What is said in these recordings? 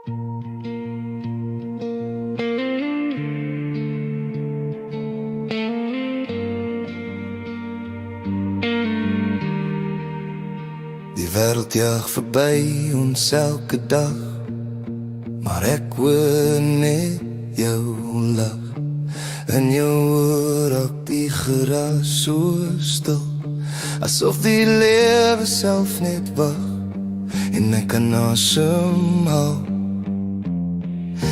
Die wêreld jaag verby ons elke dag, maar ek hoor net jou lach. In jou oor raak die geraas so stil, asof die lewe self net wag, en ek kan asemhaal.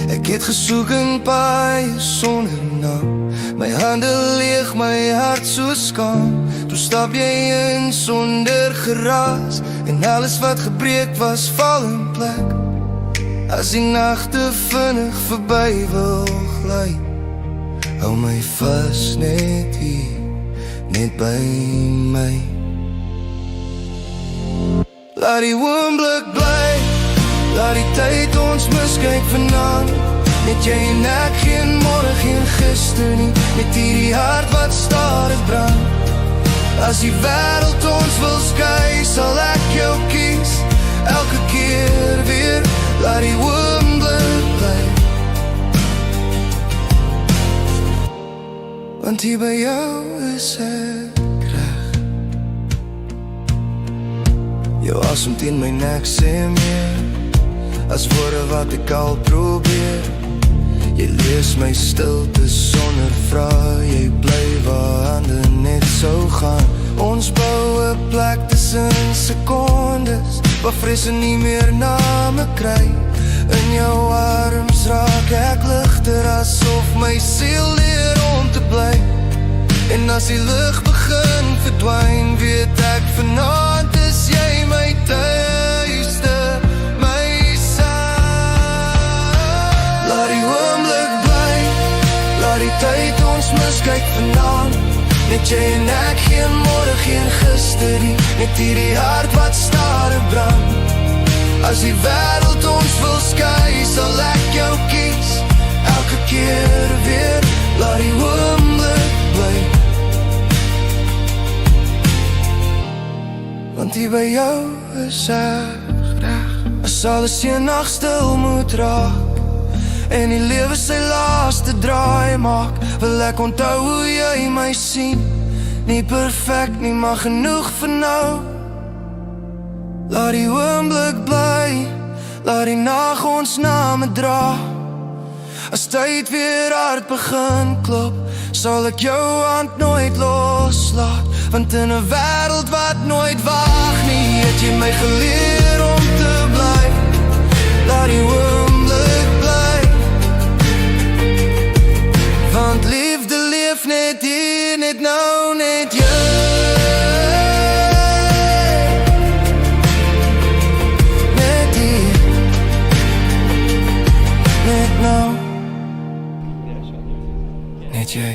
Ek het gesoek in paaie sonder naam, my hande leeg, my hart so skaam. Toe stap jy in sonder geraas, en alles wat gebreek was val in plek. As die nagte vinnig verby wil gly, hou my vas net hier, net by my. Laat die oomblik bly, laat die tyd ons miskyk vanaand. Net jy en ek, geen môre, geen gister nie, net hierdie hart wat stadig brand. As die wêreld ons wil skei, sal ek jou kies, elke keer weer. Laat die oomblik bly, want hier by jou is ek reg. Jou asem teen my nek sê meer as woorde wat ek al probeer. Jy lees my stilte sonder vrae, jy bly waar hande net sou gaan. Ons bou 'n plek tussen sekondes, waar vrese nie meer name kry. In jou arms raak ek ligter, asof my siel leer om te bly. En as die lig begin verdwyn, weet ek vanaand is jy my tuiste, my saam. Laat die oomblik bly, laat die tyd ons miskyk vanaand. Net jy en ek, geen môre, geen gister nie, net hierdie hart wat stadig brand. As die wêreld ons wil skei, sal ek jou kies, elke keer weer. Laat die oomblik bly, want hier by jou is ek reg. As alles eendag stil moet raak, en die lewe sy laaste draai maak, wil ek onthou hoe jy my sien. Nie perfek nie, maar genoeg vir nou. Laat die oomblik bly, laat die nag ons name dra. As tyd weer hard begin klop, sal ek jou hand nooit loslaat. Want in 'n wêreld wat nooit wag nie, het jy my geleer om te bly. Laat die oomblik bly, want liefde leef net hier, net nou, net jy. Net hier, net nou, net jy.